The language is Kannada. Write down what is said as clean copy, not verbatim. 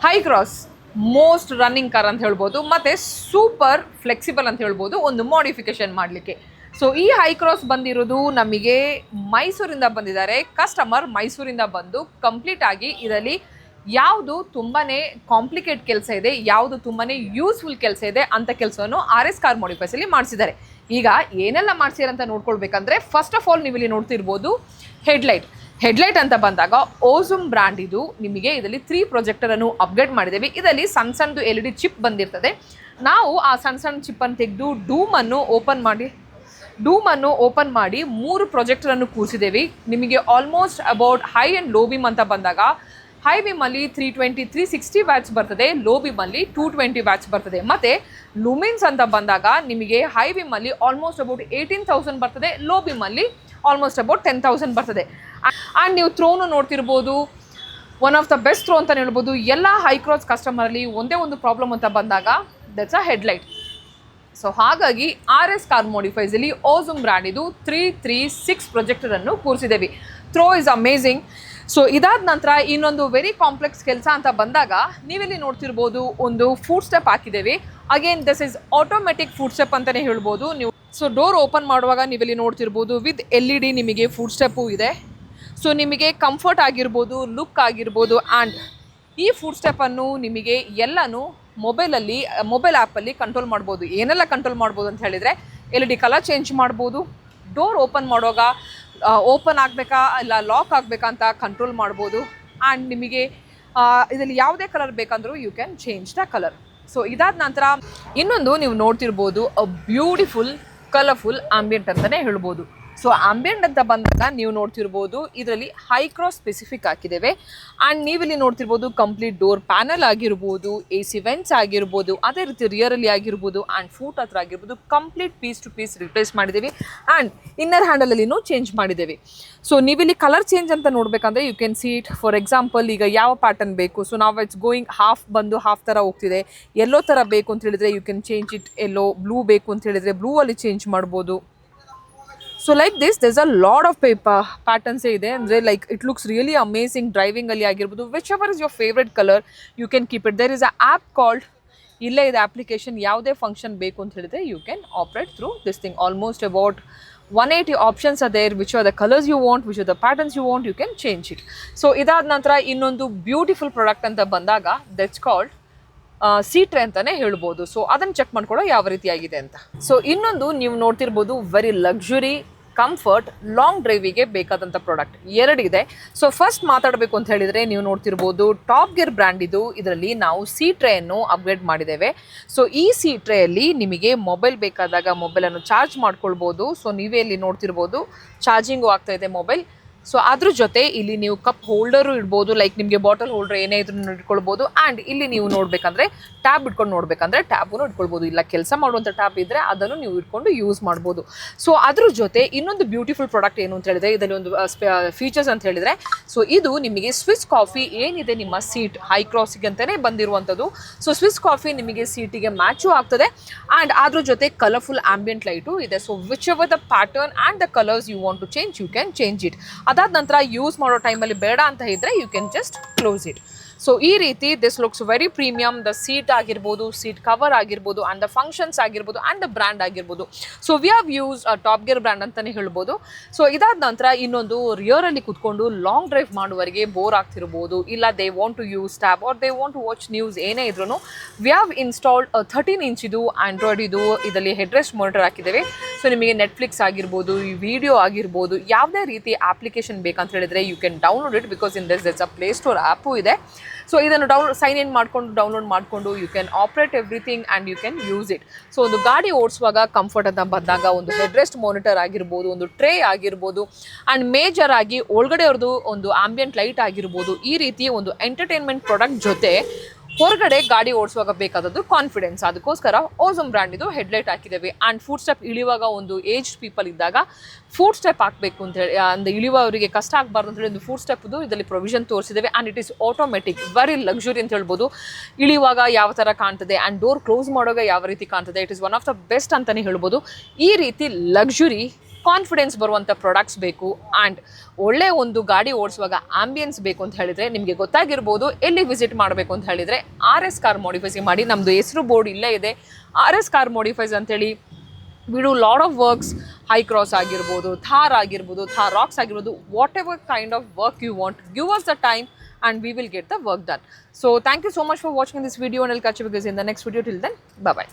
High cross most running car ಅಂತ ಹೇಳ್ಬೋದು, ಮತ್ತು ಸೂಪರ್ ಫ್ಲೆಕ್ಸಿಬಲ್ ಅಂತ ಹೇಳ್ಬೋದು ಒಂದು ಮಾಡಿಫಿಕೇಶನ್ ಮಾಡಲಿಕ್ಕೆ. ಸೊ ಈ ಹೈ ಕ್ರಾಸ್ ಬಂದಿರೋದು ನಮಗೆ ಮೈಸೂರಿಂದ ಬಂದಿದ್ದಾರೆ. ಕಸ್ಟಮರ್ ಮೈಸೂರಿಂದ ಬಂದು ಕಂಪ್ಲೀಟ್ ಆಗಿ ಇದರಲ್ಲಿ ಯಾವುದು ತುಂಬಾ ಕಾಂಪ್ಲಿಕೇಟ್ ಕೆಲಸ ಇದೆ, ಯಾವುದು ತುಂಬಾ ಯೂಸ್ಫುಲ್ ಕೆಲಸ ಇದೆ ಅಂತ ಕೆಲಸವನ್ನು RS ಕಾರ್ ಮಾಡಿಫೈಸಲ್ಲಿ ಮಾಡಿಸಿದ್ದಾರೆ. ಈಗ ಏನೆಲ್ಲ ಮಾಡಿಸಿರಂತ ನೋಡ್ಕೊಳ್ಬೇಕಂದ್ರೆ, ಫಸ್ಟ್ ಆಫ್ ಆಲ್ ನೀವು ಇಲ್ಲಿ ನೋಡ್ತಿರ್ಬೋದು ಹೆಡ್ಲೈಟ್ ಅಂತ ಬಂದಾಗ ಓಝುಮ್ ಬ್ರ್ಯಾಂಡ್ ಇದು. ನಿಮಗೆ ಇದರಲ್ಲಿ 3 ಪ್ರೊಜೆಕ್ಟರನ್ನು ಅಪ್ಗ್ರೇಡ್ ಮಾಡಿದ್ದೇವೆ. ಇದರಲ್ಲಿ ಸಣ್ಣದು LED ಚಿಪ್ ಬಂದಿರ್ತದೆ. ನಾವು ಆ ಸಣ್ಣ ಚಿಪ್ಪನ್ನು ತೆಗೆದು ಡೂಮನ್ನು ಓಪನ್ ಮಾಡಿ 3 ಪ್ರೊಜೆಕ್ಟರನ್ನು ಕೂರಿಸಿದ್ದೇವೆ. ನಿಮಗೆ almost about high and low beam ಅಂತ ಬಂದಾಗ ಹೈ ಬೀಮಲ್ಲಿ 320 360 ವ್ಯಾಟ್ಸ್ ಬರ್ತದೆ, ಲೋ ಬೀಮಲ್ಲಿ 220 ವ್ಯಾಟ್ಸ್ ಬರ್ತದೆ. ಮತ್ತು ಲುಮಿನ್ಸ್ ಅಂತ ಬಂದಾಗ ನಿಮಗೆ ಹೈ ಬೀಮಲ್ಲಿ ಆಲ್ಮೋಸ್ಟ್ ಅಬೌಟ್ 18,000 ಬರ್ತದೆ, ಲೋ ಬೀಮಲ್ಲಿ ಆಲ್ಮೋಸ್ಟ್ ಅಬೌಟ್ 10,000 ಬರ್ತದೆ. ಆ್ಯಂಡ್ ನೀವು ಥ್ರೋನು ನೋಡ್ತಿರ್ಬೋದು, one of the best throw ಅಂತ ಹೇಳ್ಬೋದು. ಎಲ್ಲ ಹೈ ಕ್ರಾಸ್ ಕಸ್ಟಮರಲ್ಲಿ ಒಂದೇ ಒಂದು ಪ್ರಾಬ್ಲಮ್ ಅಂತ ಬಂದಾಗ ದಟ್ಸ್ ಅ ಹೆಡ್ಲೈಟ್. ಸೊ ಹಾಗಾಗಿ RS ಕಾರ್ ಮಾಡಿಫೈಸಲ್ಲಿ ಓಝುಮ್ ಬ್ರ್ಯಾಂಡ್ ಇದು 336 ಪ್ರೊಜೆಕ್ಟರನ್ನು ಕೂರಿಸಿದ್ದೇವೆ. Throw is amazing. ಸೊ ಇದಾದ ನಂತರ ಇನ್ನೊಂದು ವೆರಿ ಕಾಂಪ್ಲೆಕ್ಸ್ ಕೆಲಸ ಅಂತ ಬಂದಾಗ ನೀವಿಲ್ಲಿ ನೋಡ್ತಿರ್ಬೋದು, ಒಂದು ಫುಡ್ ಸ್ಟೆಪ್ ಹಾಕಿದ್ದೇವೆ. Again this is automatic food step ಅಂತಲೇ ಹೇಳ್ಬೋದು ನೀವು. ಸೊ ಡೋರ್ ಓಪನ್ ಮಾಡುವಾಗ ನೀವಿಲ್ಲಿ ನೋಡ್ತಿರ್ಬೋದು ವಿತ್ LED ನಿಮಗೆ ಫುಡ್ ಸ್ಟೆಪ್ಪು ಇದೆ. ಸೊ ನಿಮಗೆ ಕಂಫರ್ಟ್ ಆಗಿರ್ಬೋದು, ಲುಕ್ ಆಗಿರ್ಬೋದು. ಆ್ಯಂಡ್ ಈ ಫುಡ್ ಸ್ಟೆಪ್ಪನ್ನು ನಿಮಗೆ ಎಲ್ಲನೂ ಮೊಬೈಲ್ ಆ್ಯಪಲ್ಲಿ ಕಂಟ್ರೋಲ್ ಮಾಡ್ಬೋದು. ಏನೆಲ್ಲ ಕಂಟ್ರೋಲ್ ಮಾಡ್ಬೋದು ಅಂತ ಹೇಳಿದರೆ, LED ಕಲರ್ ಚೇಂಜ್ ಮಾಡ್ಬೋದು, ಡೋರ್ ಓಪನ್ ಮಾಡುವಾಗ ಓಪನ್ ಆಗಬೇಕಾ ಇಲ್ಲ ಲಾಕ್ ಆಗಬೇಕಾ ಅಂತ ಕಂಟ್ರೋಲ್ ಮಾಡ್ಬೋದು. ಆ್ಯಂಡ್ ನಿಮಗೆ ಇದರಲ್ಲಿ ಯಾವುದೇ ಕಲರ್ ಬೇಕಂದ್ರೂ you can change the colour. So ಇದಾದ ನಂತರ ಇನ್ನೊಂದು ನೀವು ನೋಡ್ತಿರ್ಬೋದು, ಅ ಬ್ಯೂಟಿಫುಲ್ ಕಲರ್ಫುಲ್ ಆಂಬಿಯೆಂಟ್ ಅಂತಲೇ ಹೇಳ್ಬೋದು. ಸೊ ಆಂಬಿಯೆಂಟ್ ಅಂತ ಬಂದಾಗ ನೀವು ನೋಡ್ತಿರ್ಬೋದು ಇದರಲ್ಲಿ ಹೈ ಕ್ರಾಸ್ ಸ್ಪೆಸಿಫಿಕ್ ಹಾಕಿದ್ದೇವೆ. ಆ್ಯಂಡ್ ನೀವಿಲ್ಲಿ ನೋಡ್ತಿರ್ಬೋದು ಕಂಪ್ಲೀಟ್ ಡೋರ್ ಪ್ಯಾನಲ್ ಆಗಿರ್ಬೋದು, AC ವೆಂಟ್ಸ್ ಆಗಿರ್ಬೋದು, ಅದೇ ರೀತಿ ರಿಯರಲ್ಲಿ ಆಗಿರ್ಬೋದು, ಆ್ಯಂಡ್ ಫೂಟ್ ಹತ್ರ ಆಗಿರ್ಬೋದು complete piece to piece replace ಮಾಡಿದ್ದೀವಿ. ಆ್ಯಂಡ್ ಇನ್ನರ್ ಹ್ಯಾಂಡಲಲ್ಲಿನೂ ಚೇಂಜ್ ಮಾಡಿದ್ದೇವೆ. ಸೊ ನೀವಿಲ್ಲಿ ಕಲರ್ ಚೇಂಜ್ ಅಂತ ನೋಡಬೇಕಂದ್ರೆ you can see it. For example, ಈಗ ಯಾವ ಪ್ಯಾಟರ್ನ್ ಬೇಕು, ಸೊ ನಾವು ಇಟ್ಸ್ ಗೋಯಿಂಗ್ ಹಾಫ್ ಥರ ಹೋಗ್ತಿದೆ, ಎಲ್ಲೋ ಥರ ಬೇಕು ಅಂತ ಹೇಳಿದರೆ you can change it yellow. Blue ಬೇಕು ಅಂತ ಹೇಳಿದರೆ ಬ್ಲೂ ಅಲ್ಲಿ ಚೇಂಜ್ ಮಾಡ್ಬೋದು. So like this there's a lot of ಪ್ಯಾಟರ್ನ್ಸೇ ಇದೆ. ಅಂದರೆ like it looks really amazing. ಡ್ರೈವಿಂಗಲ್ಲಿ ಆಗಿರ್ಬೋದು, whichever is your favourite colour you can keep it. There is a app called, ಇಲ್ಲೇ ಇದೆ ಅಪ್ಲಿಕೇಶನ್. ಯಾವುದೇ ಫಂಕ್ಷನ್ ಬೇಕು ಅಂತ ಹೇಳಿದ್ರೆ you can operate through this thing. Almost about 180 options are there. which are the colors you want, which are the patterns you want, you can change it. So ಇದಾದ ನಂತರ ಇನ್ನೊಂದು ಬ್ಯೂಟಿಫುಲ್ ಪ್ರಾಡಕ್ಟ್ ಅಂತ ಬಂದಾಗ ದಟ್ಸ್ ಕಾಲ್ಡ್ ಸೀಟ್ರೆ ಅಂತಲೇ ಹೇಳ್ಬೋದು. ಸೊ ಅದನ್ನು ಚೆಕ್ ಮಾಡ್ಕೊಳ್ಳೋ ಯಾವ ರೀತಿ ಆಗಿದೆ ಅಂತ. ಸೊ ಇನ್ನೊಂದು ನೀವು ನೋಡ್ತಿರ್ಬೋದು ವೆರಿ ಲಕ್ಸುರಿ ಕಂಫರ್ಟ್ ಲಾಂಗ್ ಡ್ರೈವಿಗೆ ಬೇಕಾದಂಥ ಪ್ರಾಡಕ್ಟ್ 2 ಇದೆ. ಸೊ ಫಸ್ಟ್ ಮಾತಾಡಬೇಕು ಅಂತ ಹೇಳಿದರೆ ನೀವು ನೋಡ್ತಿರ್ಬೋದು ಟಾಪ್ ಗೇರ್ ಬ್ರ್ಯಾಂಡ್ ಇದು. ಇದರಲ್ಲಿ ನಾವು ಸೀಟ್ರೆಯನ್ನು ಅಪ್ಗ್ರೇಡ್ ಮಾಡಿದ್ದೇವೆ. ಸೊ ಈ ಸೀಟ್ರೆಯಲ್ಲಿ ನಿಮಗೆ ಮೊಬೈಲ್ ಬೇಕಾದಾಗ ಮೊಬೈಲನ್ನು ಚಾರ್ಜ್ ಮಾಡ್ಕೊಳ್ಬೋದು. ಸೊ ನೀವೇ ಇಲ್ಲಿ ನೋಡ್ತಿರ್ಬೋದು ಚಾರ್ಜಿಂಗು ಆಗ್ತಾ ಇದೆ ಮೊಬೈಲ್. ಸೊ ಅದ್ರ ಜೊತೆ ಇಲ್ಲಿ ನೀವು ಕಪ್ ಹೋಲ್ಡರು ಇಡ್ಬೋದು, ಲೈಕ್ ನಿಮಗೆ ಬಾಟಲ್ ಹೋಲ್ಡರ್ ಏನೇ ಇದ್ರೂ ಇಟ್ಕೊಳ್ಬೋದು. ಆ್ಯಂಡ್ ಇಲ್ಲಿ ನೀವು ನೋಡಬೇಕಂದ್ರೆ ಟ್ಯಾಬ್ ಇಟ್ಕೊಂಡು ನೋಡಬೇಕಂದ್ರೆ ಟ್ಯಾಬನ್ನು ಇಟ್ಕೊಳ್ಬೋದು. ಇಲ್ಲ ಕೆಲಸ ಮಾಡುವಂಥ ಟ್ಯಾಬ್ ಇದ್ದರೆ ಅದನ್ನು ನೀವು ಇಟ್ಕೊಂಡು ಯೂಸ್ ಮಾಡ್ಬೋದು. ಸೊ ಅದ್ರ ಜೊತೆ ಇನ್ನೊಂದು ಬ್ಯೂಟಿಫುಲ್ ಪ್ರಾಡಕ್ಟ್ ಏನು ಅಂತ ಹೇಳಿದರೆ, ಇದರಲ್ಲಿ ಒಂದು ಫೀಚರ್ಸ್ ಅಂತ ಹೇಳಿದರೆ, ಸೊ ಇದು ನಿಮಗೆ ಸ್ವಿಸ್ ಕಾಫಿ ಏನಿದೆ ನಿಮ್ಮ ಸೀಟ್ ಹೈ ಕ್ರಾಸಿಗೆ ಅಂತಲೇ ಬಂದಿರುವಂಥದ್ದು. ಸೊ ಸ್ವಿಸ್ ಕಾಫಿ ನಿಮಗೆ ಸೀಟಿಗೆ ಮ್ಯಾಚು ಆಗ್ತದೆ. ಆ್ಯಂಡ್ ಅದ್ರ ಜೊತೆ ಕಲರ್ಫುಲ್ ಆಂಬಿಯೆಂಟ್ ಲೈಟು ಇದೆ. So whichever the pattern and the colours you want to change you can change it. ಅದಾದ ನಂತರ ಯೂಸ್ ಮಾಡೋ ಟೈಮಲ್ಲಿ ಬೇಡ ಅಂತ ಇದ್ದರೆ you can just close it. So ಈ ರೀತಿ this looks very premium. The seat ಆಗಿರ್ಬೋದು, ಸೀಟ್ ಕವರ್ ಆಗಿರ್ಬೋದು, ಆ್ಯಂಡ್ ದ ಫಂಕ್ಷನ್ಸ್ ಆಗಿರ್ಬೋದು, ಆ್ಯಂಡ್ ದ ಬ್ರ್ಯಾಂಡ್ ಆಗಿರ್ಬೋದು. So we have use top gear brand ಅಂತಲೇ ಹೇಳ್ಬೋದು. ಸೊ ಇದಾದ ನಂತರ ಇನ್ನೊಂದು ರಿಯರಲ್ಲಿ ಕೂತ್ಕೊಂಡು ಲಾಂಗ್ ಡ್ರೈವ್ ಮಾಡುವವರಿಗೆ ಬೋರ್ ಆಗ್ತಿರ್ಬೋದು, ಇಲ್ಲ they want to use tab or they want to watch news ಏನೇ ಇದ್ರೂ ವಿ ಹ್ಯಾವ್ ಇನ್ಸ್ಟಾಲ್ಡ್ 13 ಇಂಚ್ ಇದು ಆ್ಯಂಡ್ರಾಯ್ಡ್ ಇದು. ಇದರಲ್ಲಿ ಹೆಡ್ರೆಸ್ಟ್ ಮಾನಿಟರ್ ಹಾಕಿದ್ದೇವೆ. ಸೊ ನಿಮಗೆ ನೆಟ್ಫ್ಲಿಕ್ಸ್ ಆಗಿರ್ಬೋದು, ವಿಡಿಯೋ ಆಗಿರ್ಬೋದು, ಯಾವುದೇ ರೀತಿ ಅಪ್ಲಿಕೇಶನ್ ಬೇಕಂತ ಹೇಳಿದರೆ you can download it. Because in this a play store app ಇದೆ. ಸೊ ಇದನ್ನು ಸೈನ್ ಇನ್ ಮಾಡಿಕೊಂಡು ಡೌನ್ಲೋಡ್ ಮಾಡಿಕೊಂಡು you can operate everything and you can use it. So ಒಂದು ಗಾಡಿ ಓಡಿಸುವಾಗ ಕಂಫರ್ಟ್ ಅಂತ ಬಂದಾಗ ಒಂದು ಹೆಡ್ರೆಸ್ಟ್ ಮಾನಿಟರ್ ಆಗಿರ್ಬೋದು, ಒಂದು ಟ್ರೇ ಆಗಿರ್ಬೋದು, ಆ್ಯಂಡ್ ಮೇಜರ್ ಆಗಿ ಒಳಗಡೆ ಅವ್ರದ್ದು ಒಂದು ಆಂಬಿಯೆಂಟ್ ಲೈಟ್ ಆಗಿರ್ಬೋದು. ಈ ರೀತಿ ಒಂದು ಎಂಟರ್ಟೈನ್ಮೆಂಟ್ ಪ್ರಾಡಕ್ಟ್ ಜೊತೆ ಹೊರಗಡೆ ಗಾಡಿ ಓಡಿಸುವಾಗ ಬೇಕಾದದ್ದು ಕಾನ್ಫಿಡೆನ್ಸ್. ಅದಕ್ಕೋಸ್ಕರ ಓಝುಮ್ ಬ್ರ್ಯಾಂಡ್ ಇದು ಹೆಡ್ಲೈಟ್ ಹಾಕಿದ್ದೇವೆ. ಆ್ಯಂಡ್ ಫುಡ್ ಸ್ಟೆಪ್ ಇಳಿಯುವಾಗ ಒಂದು ಏಜ್ಡ್ ಪೀಪಲ್ ಇದ್ದಾಗ ಫುಡ್ ಸ್ಟೆಪ್ ಹಾಕಬೇಕು ಅಂತೇಳಿ, ಅಂದರೆ ಇಳಿಯುವವರಿಗೆ ಕಷ್ಟ ಆಗಬಾರ್ದು ಅಂತೇಳಿ ಒಂದು ಫುಡ್ ಸ್ಟೆಪ್ದು ಇದರಲ್ಲಿ ಪ್ರೊವಿಷನ್ ತೋರಿಸಿದ್ದೇವೆ. And it is automatic, very luxury ಅಂತ ಹೇಳ್ಬೋದು. ಇಳಿಯುವಾಗ ಯಾವ ಥರ ಕಾಣ್ತದೆ ಆ್ಯಂಡ್ ಡೋರ್ ಕ್ಲೋಸ್ ಮಾಡುವಾಗ ಯಾವ ರೀತಿ ಕಾಣ್ತದೆ, it is one of the best ಅಂತಲೇ ಹೇಳ್ಬೋದು. ಈ ರೀತಿ ಲಕ್ಸುರಿ ಕಾನ್ಫಿಡೆನ್ಸ್ ಬರುವಂಥ ಪ್ರಾಡಕ್ಟ್ಸ್ ಬೇಕು ಆ್ಯಂಡ್ ಒಳ್ಳೆ ಒಂದು ಗಾಡಿ ಓಡಿಸುವಾಗ ಆಂಬಿಯನ್ಸ್ ಬೇಕು ಅಂತ ಹೇಳಿದರೆ ನಿಮಗೆ ಗೊತ್ತಾಗಿರ್ಬೋದು ಎಲ್ಲಿ ವಿಸಿಟ್ ಮಾಡಬೇಕು ಅಂತ ಹೇಳಿದರೆ RS ಕಾರ್ ಮಾಡಿಫೈಸ್ಗೆ ಮಾಡಿ. ನಮ್ಮದು ಹೆಸರು ಬೋರ್ಡ್ ಇಲ್ಲೇ ಇದೆ, RS ಕಾರ್ ಮಾಡಿಫೈಸ್ ಅಂತೇಳಿ. We do lot of works, Hycross ಆಗಿರ್ಬೋದು, ಥಾರ್ ಆಗಿರ್ಬೋದು, ಥಾರ್ ರಾಕ್ಸ್ ಆಗಿರ್ಬೋದು, whatever kind of work you want, give us the time and we will get the work done. So thank you so much for watching this video, and I'll catch you guys in the next video. Till then, bye bye.